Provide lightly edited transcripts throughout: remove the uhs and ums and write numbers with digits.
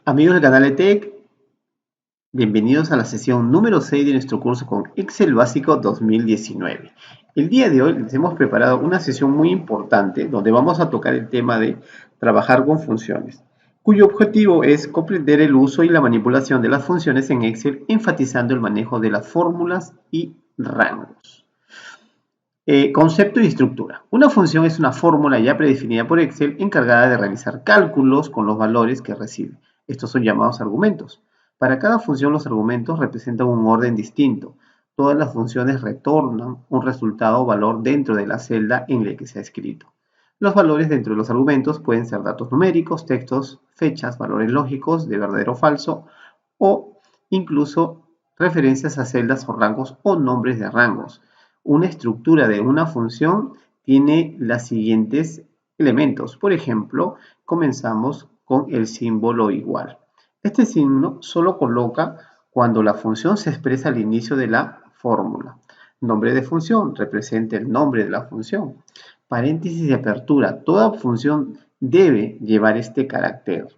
Amigos del canal ETEC, bienvenidos a la sesión número 6 de nuestro curso con Excel Básico 2019. El día de hoy les hemos preparado una sesión muy importante donde vamos a tocar el tema de trabajar con funciones, cuyo objetivo es comprender el uso y la manipulación de las funciones en Excel, enfatizando el manejo de las fórmulas y rangos. Concepto y estructura. Una función es una fórmula ya predefinida por Excel encargada de realizar cálculos con los valores que recibe. Estos son llamados argumentos. Para cada función los argumentos representan un orden distinto. Todas las funciones retornan un resultado o valor dentro de la celda en la que se ha escrito. Los valores dentro de los argumentos pueden ser datos numéricos, textos, fechas, valores lógicos de verdadero o falso o incluso referencias a celdas o rangos o nombres de rangos. Una estructura de una función tiene los siguientes elementos. Por ejemplo, comenzamos con el símbolo igual. Este signo solo coloca cuando la función se expresa al inicio de la fórmula. Nombre de función representa el nombre de la función. Paréntesis de apertura. Toda función debe llevar este carácter.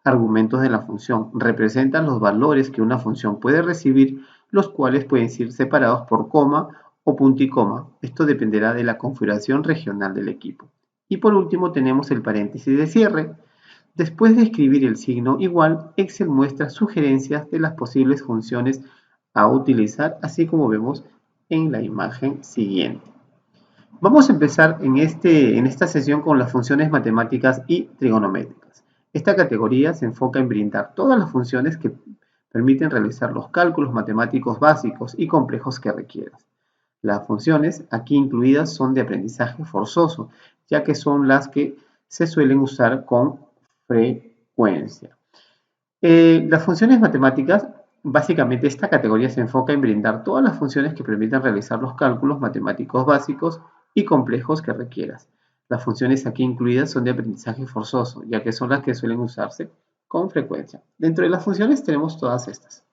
Argumentos de la función representan los valores que una función puede recibir, los cuales pueden ser separados por coma o punto y coma. Esto dependerá de la configuración regional del equipo. Y por último tenemos el paréntesis de cierre. Después de escribir el signo igual, Excel muestra sugerencias de las posibles funciones a utilizar, así como vemos en la imagen siguiente. Vamos a empezar en esta sesión con las funciones matemáticas y trigonométricas. Esta categoría se enfoca en brindar todas las funciones que permiten realizar los cálculos matemáticos básicos y complejos que requieras. Las funciones aquí incluidas son de aprendizaje forzoso, ya que son las que se suelen usar con frecuencia. Las funciones matemáticas, básicamente esta categoría se enfoca en brindar todas las funciones que permitan realizar los cálculos matemáticos básicos y complejos que requieras. Las funciones aquí incluidas son de aprendizaje forzoso, ya que son las que suelen usarse con frecuencia. Dentro de las funciones tenemos todas estas.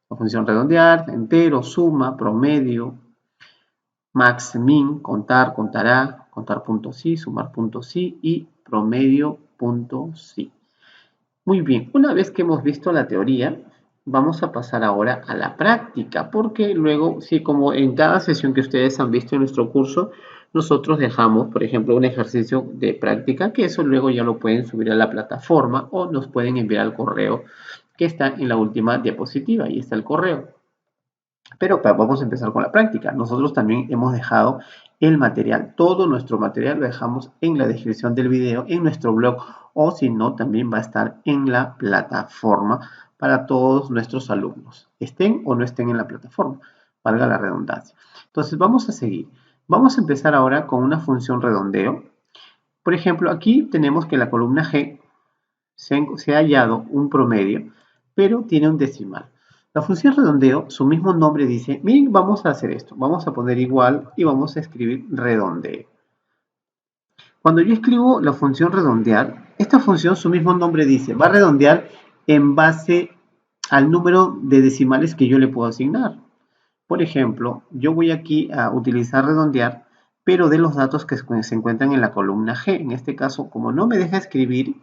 La función redondear, entero, suma, promedio, max, min, contar, contará, contar punto sí, sumar punto sí y promedio punto sí. Muy bien, una vez que hemos visto la teoría, vamos a pasar ahora a la práctica, porque luego, sí, como en cada sesión que ustedes han visto en nuestro curso, nosotros dejamos, por ejemplo, un ejercicio de práctica, que eso luego ya lo pueden subir a la plataforma o nos pueden enviar al correo que está en la última diapositiva. Ahí está el correo. Pero vamos a empezar con la práctica. Nosotros también hemos dejado el material, todo nuestro material lo dejamos en la descripción del video, en nuestro blog, o si no, también va a estar en la plataforma para todos nuestros alumnos, estén o no estén en la plataforma, valga la redundancia. Entonces vamos a seguir. Vamos a empezar ahora con una función redondeo. Por ejemplo, aquí tenemos que en la columna G se ha hallado un promedio, pero tiene un decimal. La función redondeo, su mismo nombre dice, miren, vamos a hacer esto, vamos a poner igual y vamos a escribir redondeo. Cuando yo escribo la función redondear, esta función, su mismo nombre dice, va a redondear en base al número de decimales que yo le puedo asignar. Por ejemplo, yo voy aquí a utilizar redondear, pero de los datos que se encuentran en la columna G. En este caso, como no me deja escribir,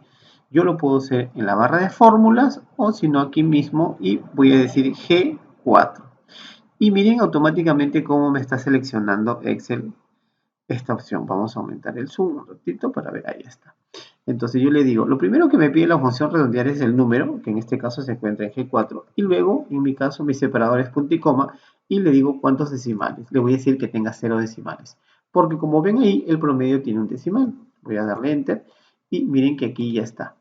yo lo puedo hacer en la barra de fórmulas o si no aquí mismo y voy a decir G4. Y miren automáticamente cómo me está seleccionando Excel esta opción. Vamos a aumentar el zoom un ratito para ver, ahí está. Entonces yo le digo, lo primero que me pide la función redondear es el número, que en este caso se encuentra en G4, y luego, en mi caso, mi separador es punto y coma, y le digo cuántos decimales. Le voy a decir que tenga 0 decimales, porque como ven ahí, el promedio tiene un decimal. Voy a darle Enter, y miren que aquí ya está.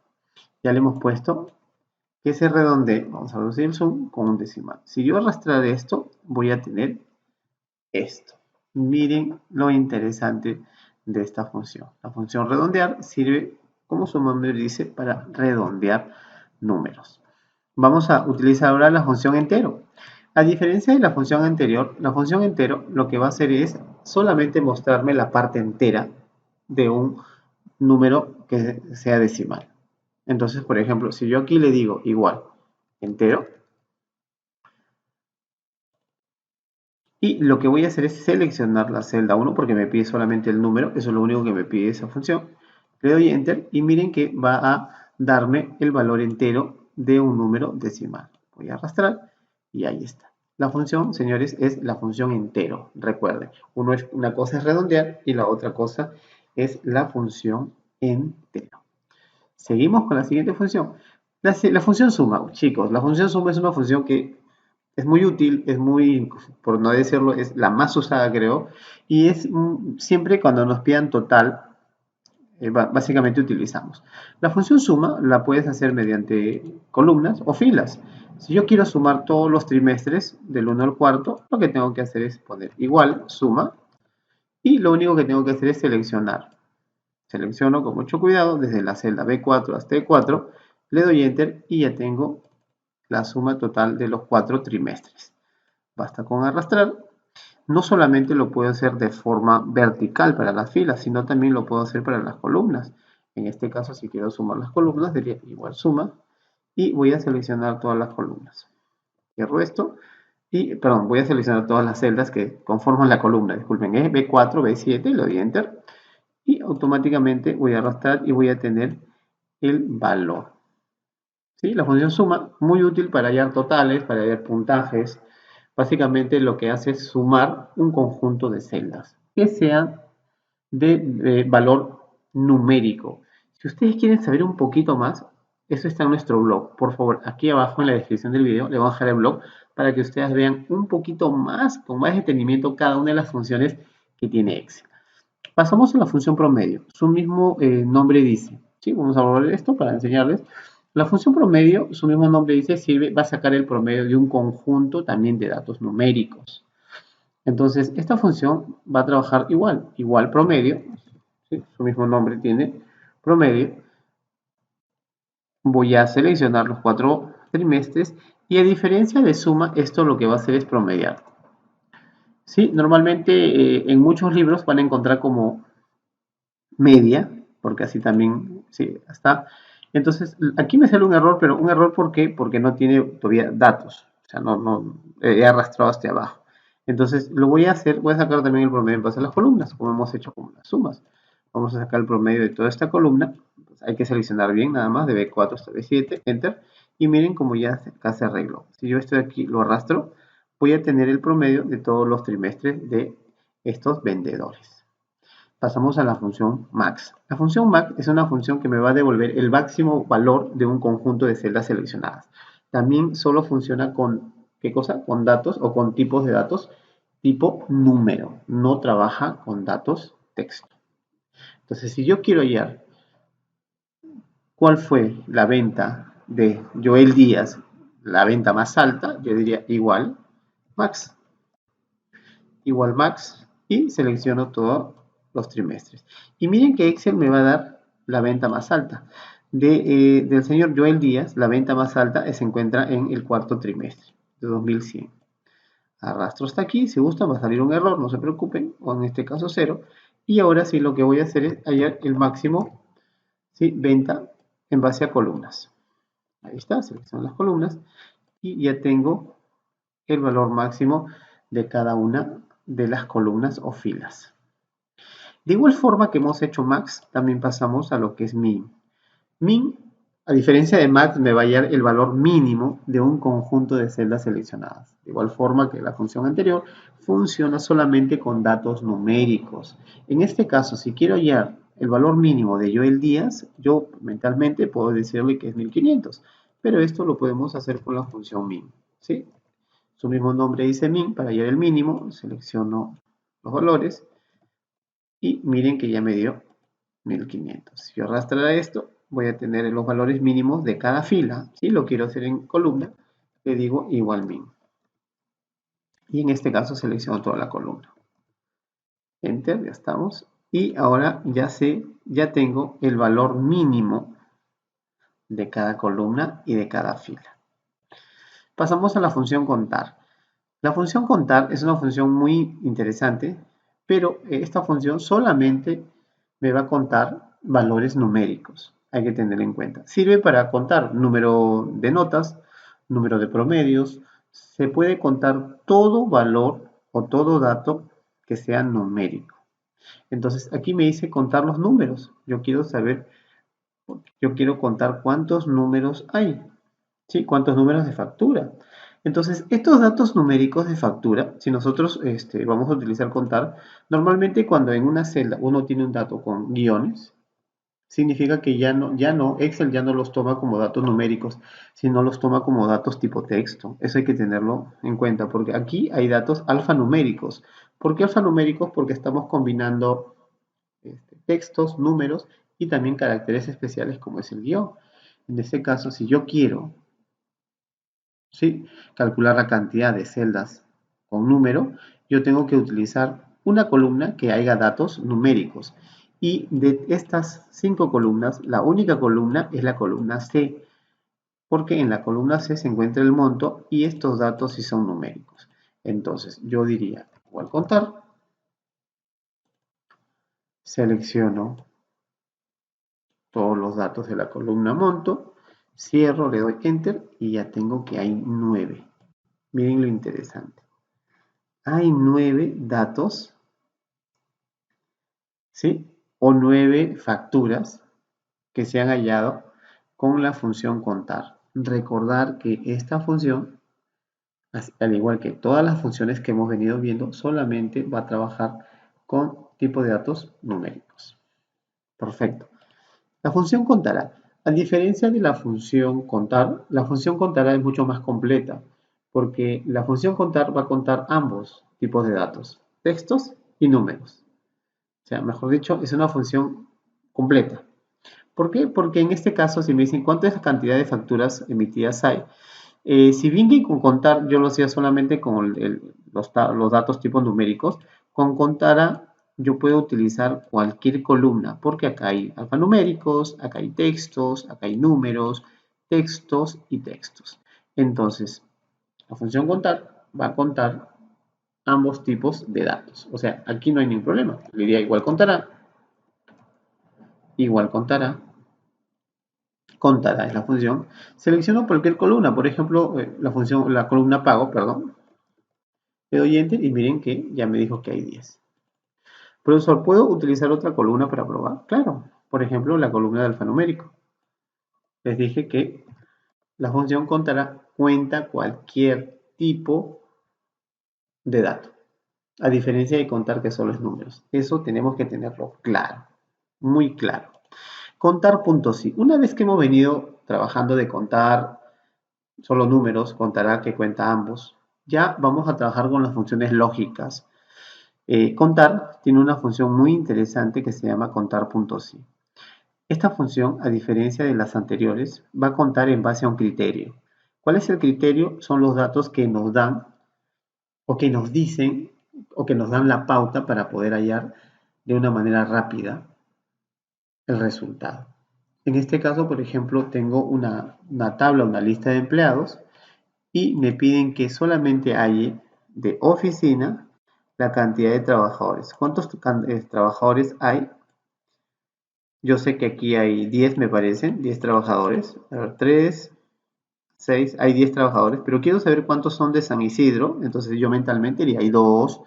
Ya le hemos puesto que se redondee, vamos a reducir el zoom, con un decimal. Si yo arrastrar esto, voy a tener esto. Miren lo interesante de esta función. La función redondear sirve, como su nombre dice, para redondear números. Vamos a utilizar ahora la función entero. A diferencia de la función anterior, la función entero lo que va a hacer es solamente mostrarme la parte entera de un número que sea decimal. Entonces, por ejemplo, si yo aquí le digo igual entero, y lo que voy a hacer es seleccionar la celda 1 porque me pide solamente el número, eso es lo único que me pide esa función. Le doy Enter y miren que va a darme el valor entero de un número decimal. Voy a arrastrar y ahí está. La función, señores, es la función entero. Recuerden, una cosa es redondear y la otra cosa es la función entero. Seguimos con la siguiente función. La función suma, chicos, la función suma es una función que es muy útil, es muy, por no decirlo, es la más usada, creo, y es siempre cuando nos pidan total, básicamente utilizamos. La función suma la puedes hacer mediante columnas o filas. Si yo quiero sumar todos los trimestres del 1 al cuarto, lo que tengo que hacer es poner igual suma y lo único que tengo que hacer es seleccionar. Selecciono con mucho cuidado desde la celda B4 hasta E4, le doy Enter y ya tengo la suma total de los 4 trimestres. Basta con arrastrar. No solamente lo puedo hacer de forma vertical para las filas, sino también lo puedo hacer para las columnas. En este caso, si quiero sumar las columnas, diría igual suma y voy a seleccionar todas las columnas. Cierro esto y, perdón, voy a seleccionar todas las celdas que conforman la columna. Disculpen, B4, B7, le doy Enter y automáticamente voy a arrastrar y voy a tener el valor. ¿Sí? La función suma, muy útil para hallar totales, para hallar puntajes. Básicamente lo que hace es sumar un conjunto de celdas que sean de valor numérico. Si ustedes quieren saber un poquito más, eso está en nuestro blog. Por favor, aquí abajo en la descripción del video le voy a dejar el blog para que ustedes vean un poquito más, con más detenimiento, cada una de las funciones que tiene Excel. Pasamos a la función promedio. Su mismo nombre dice, ¿sí? Vamos a volver esto para enseñarles. La función promedio, su mismo nombre dice, va a sacar el promedio de un conjunto también de datos numéricos. Entonces, esta función va a trabajar igual promedio, ¿sí? Su mismo nombre tiene promedio. Voy a seleccionar los 4 trimestres y a diferencia de suma, esto lo que va a hacer es promediar. ¿Sí? Normalmente en muchos libros van a encontrar como media, porque así también, sí, está. Entonces, aquí me sale un error, pero un error ¿por qué? Porque no tiene todavía datos. O sea, no he arrastrado hasta abajo. Entonces, lo voy a hacer, voy a sacar también el promedio en base a las columnas, como hemos hecho con las sumas. Vamos a sacar el promedio de toda esta columna. Pues hay que seleccionar bien, nada más, de B4 hasta B7, Enter. Y miren cómo ya acá se arregló. Si yo estoy aquí, lo arrastro, voy a tener el promedio de todos los trimestres de estos vendedores. Pasamos a la función max. La función max es una función que me va a devolver el máximo valor de un conjunto de celdas seleccionadas. También solo funciona con, ¿qué cosa? Con datos o con tipos de datos tipo número. No trabaja con datos texto. Entonces, si yo quiero hallar cuál fue la venta de Joel Díaz, la venta más alta, yo diría igual max. Igual max y selecciono todos los trimestres. Y miren que Excel me va a dar la venta más alta. Del señor Joel Díaz, la venta más alta se encuentra en el cuarto trimestre de 2100. Arrastro hasta aquí, si gustan va a salir un error, no se preocupen, o en este caso 0. Y ahora sí lo que voy a hacer es hallar el máximo, ¿sí? Venta en base a columnas. Ahí está, selecciono las columnas y ya tengo el valor máximo de cada una de las columnas o filas. De igual forma que hemos hecho max, también pasamos a lo que es min. Min, a diferencia de max, me va a hallar el valor mínimo de un conjunto de celdas seleccionadas. De igual forma que la función anterior, funciona solamente con datos numéricos. En este caso, si quiero hallar el valor mínimo de Joel Díaz, yo mentalmente puedo decirle que es 1500, pero esto lo podemos hacer con la función min, ¿sí? Su mismo nombre dice min, para hallar el mínimo, selecciono los valores y miren que ya me dio 1500. Si yo arrastrara esto, voy a tener los valores mínimos de cada fila. Si lo quiero hacer en columna, le digo igual min. Y en este caso selecciono toda la columna. Enter, ya estamos. Y ahora ya tengo el valor mínimo de cada columna y de cada fila. Pasamos a la función contar. La función contar es una función muy interesante, pero esta función solamente me va a contar valores numéricos. Hay que tener en cuenta. Sirve para contar número de notas, número de promedios. Se puede contar todo valor o todo dato que sea numérico. Entonces, aquí me dice contar los números. Yo quiero saber Yo quiero contar cuántos números hay, ¿sí? Cuántos números de factura. Entonces, estos datos numéricos de factura, si nosotros vamos a utilizar contar, normalmente cuando en una celda uno tiene un dato con guiones, significa que Excel ya no los toma como datos numéricos, sino los toma como datos tipo texto. Eso hay que tenerlo en cuenta, porque aquí hay datos alfanuméricos. ¿Por qué alfanuméricos? Porque estamos combinando textos, números y también caracteres especiales como es el guión. En este caso, si yo quiero, ¿sí?, calcular la cantidad de celdas con número, yo tengo que utilizar una columna que haya datos numéricos. Y de estas 5 columnas, la única columna es la columna C, porque en la columna C se encuentra el monto y estos datos sí son numéricos. Entonces, yo diría, igual contar, selecciono todos los datos de la columna monto, cierro, le doy enter y ya tengo que hay 9. Miren lo interesante. Hay 9 datos, ¿sí? O 9 facturas que se han hallado con la función contar. Recordar que esta función, al igual que todas las funciones que hemos venido viendo, solamente va a trabajar con tipo de datos numéricos. Perfecto. La función contará. A diferencia de la función contar, la función contará es mucho más completa, porque la función contar va a contar ambos tipos de datos, textos y números. O sea, mejor dicho, es una función completa. ¿Por qué? Porque en este caso, si me dicen cuánta es la cantidad de facturas emitidas hay, si bien que con contar yo lo hacía solamente con los datos tipo numéricos, con contara yo puedo utilizar cualquier columna, porque acá hay alfanuméricos, acá hay textos, acá hay números, textos y textos. Entonces, la función contar va a contar ambos tipos de datos. O sea, aquí no hay ningún problema. Le diría igual contará, contará es la función. Selecciono cualquier columna, por ejemplo, la columna pago, perdón. Le doy enter y miren que ya me dijo que hay 10. Profesor, ¿puedo utilizar otra columna para probar? Claro, por ejemplo, la columna de alfanumérico. Les dije que la función contará cuenta cualquier tipo de dato, a diferencia de contar que solo es números. Eso tenemos que tenerlo claro, muy claro. Contar.si. Una vez que hemos venido trabajando de contar solo números, contará que cuenta ambos, ya vamos a trabajar con las funciones lógicas. Contar tiene una función muy interesante que se llama contar.si. Esta función, a diferencia de las anteriores, va a contar en base a un criterio. ¿Cuál es el criterio? Son los datos que nos dan o que nos dicen o que nos dan la pauta para poder hallar de una manera rápida el resultado. En este caso, por ejemplo, tengo una tabla, una lista de empleados y me piden que solamente halle de oficina la cantidad de trabajadores. ¿Cuántos trabajadores hay? Yo sé que aquí hay 10, me parecen, 10 trabajadores. A ver, 3, 6, hay 10 trabajadores, pero quiero saber cuántos son de San Isidro. Entonces yo mentalmente diría, hay 2,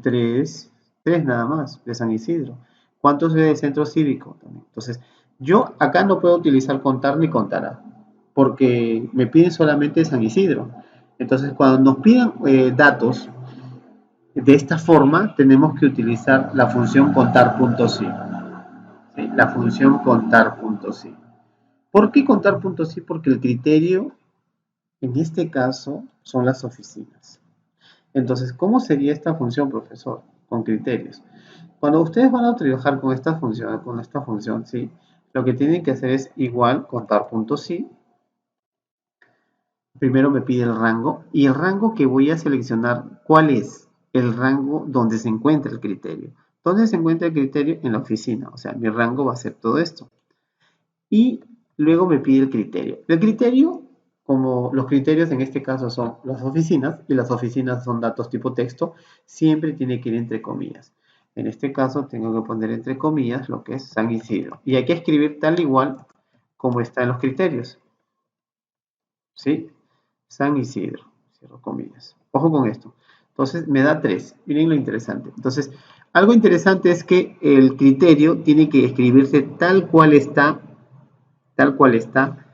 3, 3 nada más de San Isidro. ¿Cuántos del centro cívico? Entonces, yo acá no puedo utilizar contar ni contará, porque me piden solamente San Isidro. Entonces, cuando nos pidan datos de esta forma, tenemos que utilizar la función contar.si. ¿Sí? La función contar.si. ¿Por qué contar.si? Porque el criterio, en este caso, son las oficinas. Entonces, ¿cómo sería esta función, profesor? Con criterios. Cuando ustedes van a trabajar con esta función, ¿sí? Lo que tienen que hacer es igual contar.si. Primero me pide el rango y el rango que voy a seleccionar, ¿cuál es? El rango donde se encuentra el criterio. ¿Dónde se encuentra el criterio? En la oficina. O sea, mi rango va a ser todo esto. Y luego me pide el criterio. El criterio, como los criterios en este caso son las oficinas, y las oficinas son datos tipo texto, siempre tiene que ir entre comillas. En este caso tengo que poner entre comillas lo que es San Isidro. Y hay que escribir tal igual como está en los criterios. ¿Sí? San Isidro. Cierro comillas. Ojo con esto. Entonces me da 3. Miren lo interesante. Entonces, algo interesante es que el criterio tiene que escribirse tal cual está tal cual está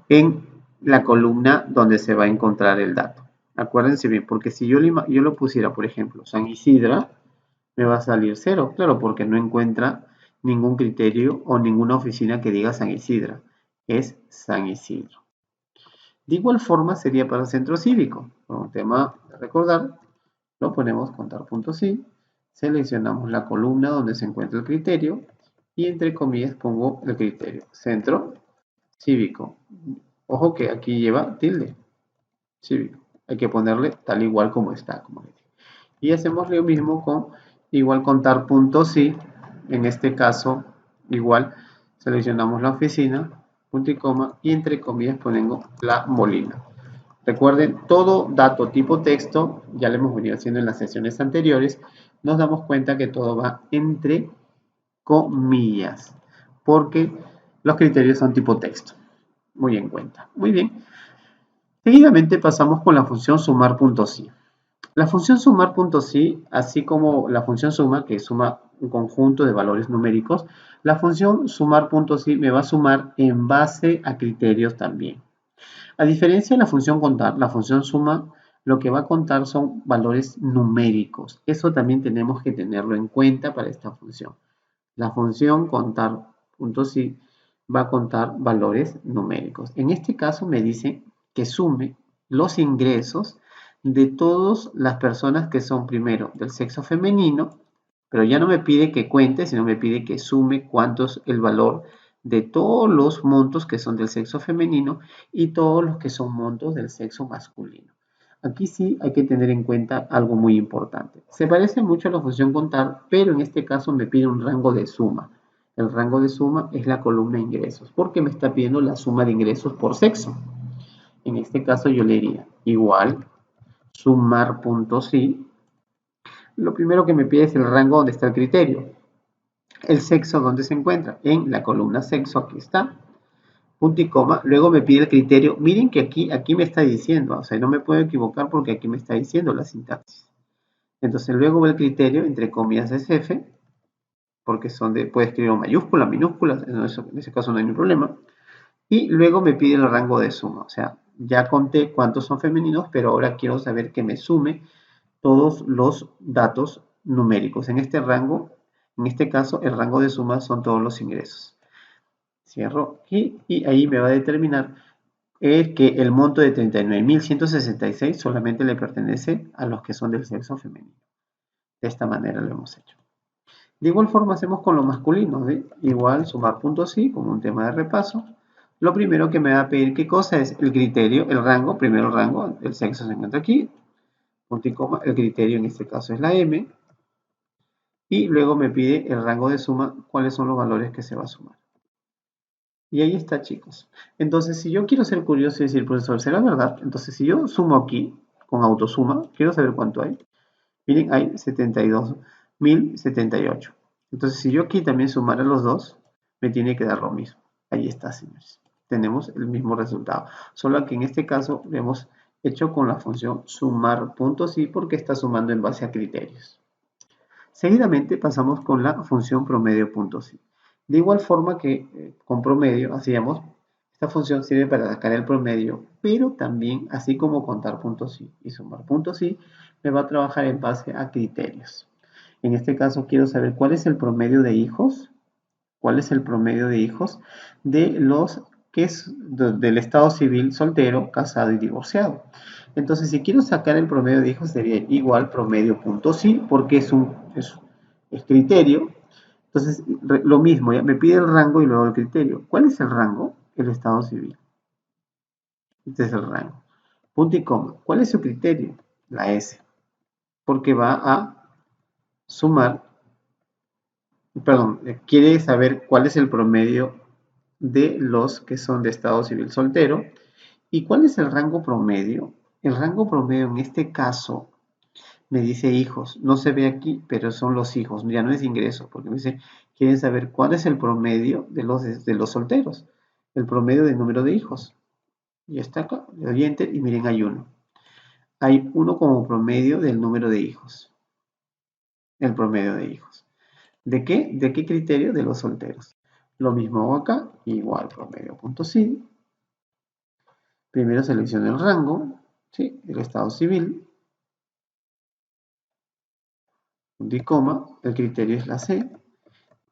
en la columna donde se va a encontrar el dato. Acuérdense bien, porque si yo lo pusiera, por ejemplo, San Isidro, me va a salir 0, claro, porque no encuentra ningún criterio o ninguna oficina que diga San Isidro. Es San Isidro. De igual forma sería para el centro cívico. Como tema de recordar, lo ponemos contar puntos sí, seleccionamos la columna donde se encuentra el criterio y entre comillas pongo el criterio. Centro cívico. Ojo que aquí lleva tilde. Cívico. Hay que ponerle tal igual como está. Como le dije. Y hacemos lo mismo con igual contar puntos sí. En este caso, igual seleccionamos la oficina, punto y coma, y entre comillas ponemos la Molina. Recuerden, todo dato tipo texto, ya lo hemos venido haciendo en las sesiones anteriores, nos damos cuenta que todo va entre comillas, porque los criterios son tipo texto. Muy en cuenta. Muy bien. Seguidamente pasamos con la función sumar.si. La función sumar.si, así como la función suma, que suma un conjunto de valores numéricos, la función sumar.si me va a sumar en base a criterios también. A diferencia de la función contar, la función suma lo que va a contar son valores numéricos. Eso también tenemos que tenerlo en cuenta para esta función. La función contar.si va a contar valores numéricos. En este caso me dice que sume los ingresos de todas las personas que son primero del sexo femenino, pero ya no me pide que cuente, sino me pide que sume cuánto es el valor de todos los montos que son del sexo femenino y todos los que son montos del sexo masculino. Aquí sí hay que tener en cuenta algo muy importante. Se parece mucho a la función contar, pero en este caso me pide un rango de suma. El rango de suma es la columna ingresos, porque me está pidiendo la suma de ingresos por sexo. En este caso yo le diría igual sumar.si. Lo primero que me pide es el rango donde está el criterio. El sexo, ¿dónde se encuentra? En la columna sexo, aquí está. Punto y coma. Luego me pide el criterio. Miren que aquí me está diciendo, o sea, no me puedo equivocar porque aquí me está diciendo la sintaxis. Entonces luego el criterio, entre comillas, es F, porque puede escribir en mayúsculas, minúsculas, en ese caso no hay ningún problema. Y luego me pide el rango de suma, o sea, ya conté cuántos son femeninos, pero ahora quiero saber que me sume todos los datos numéricos. En este rango, en este caso, el rango de suma son todos los ingresos. Cierro y ahí me va a determinar que el monto de 39.166 solamente le pertenece a los que son del sexo femenino. De esta manera lo hemos hecho. De igual forma hacemos con lo masculino, ¿sí? Igual sumar puntos sí, como un tema de repaso. Lo primero que me va a pedir qué cosa es el criterio, el rango, primero el rango, el sexo se encuentra aquí, punto y coma, el criterio en este caso es la M, y luego me pide el rango de suma, cuáles son los valores que se va a sumar. Y ahí está, chicos. Entonces, si yo quiero ser curioso y decir, profesor, ¿será verdad? Entonces, si yo sumo aquí con autosuma, quiero saber cuánto hay. Miren, hay 72.078. Entonces, si yo aquí también sumara los dos, me tiene que dar lo mismo. Ahí está, señores. Tenemos el mismo resultado. Solo que en este caso lo hemos hecho con la función sumar puntos y porque está sumando en base a criterios. Seguidamente pasamos con la función promedio puntos y. De igual forma que con promedio hacíamos, esta función sirve para sacar el promedio, pero también, así como contar puntos y sumar puntos y, me va a trabajar en base a criterios. En este caso quiero saber cuál es el promedio de hijos, cuál es el promedio de hijos de los que es del estado civil soltero, casado y divorciado. Entonces, si quiero sacar el promedio de hijos, sería igual promedio punto sí, porque es criterio. Entonces, lo mismo, ¿ya? Me pide el rango y luego el criterio. ¿Cuál es el rango? El estado civil. Este es el rango. Punto y coma. ¿Cuál es su criterio? La S. Porque va a sumar, perdón, quiere saber cuál es el promedio de los que son de estado civil soltero. ¿Y cuál es el rango promedio? El rango promedio en este caso me dice hijos. No se ve aquí, pero son los hijos. Ya no es ingreso, porque me dice, quieren saber cuál es el promedio de los solteros. El promedio del número de hijos. Y está acá, le doy enter y miren, hay uno. Hay uno como promedio del número de hijos. El promedio de hijos. ¿De qué? ¿De qué criterio? De los solteros. Lo mismo hago acá, igual promedio.sid. Primero selecciono el rango, ¿sí? El estado civil, punto y coma, el criterio es la C,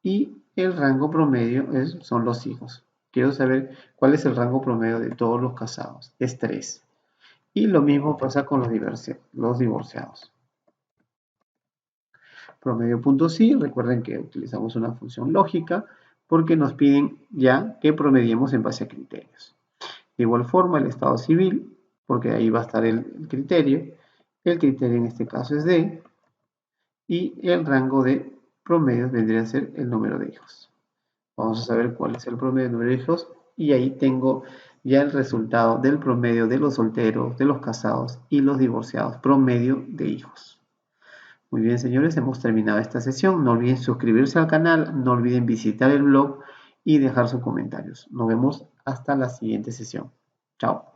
y el rango promedio son los hijos. Quiero saber cuál es el rango promedio de todos los casados, es 3. Y lo mismo pasa con los divorciados. Promedio.sí, recuerden que utilizamos una función lógica porque nos piden ya que promediemos en base a criterios. De igual forma, el estado civil, porque ahí va a estar el criterio en este caso es D, y el rango de promedios vendría a ser el número de hijos. Vamos a saber cuál es el promedio de número de hijos y ahí tengo ya el resultado del promedio de los solteros, de los casados y los divorciados, promedio de hijos. Muy bien, señores, hemos terminado esta sesión. No olviden suscribirse al canal, no olviden visitar el blog y dejar sus comentarios. Nos vemos hasta la siguiente sesión. Chao.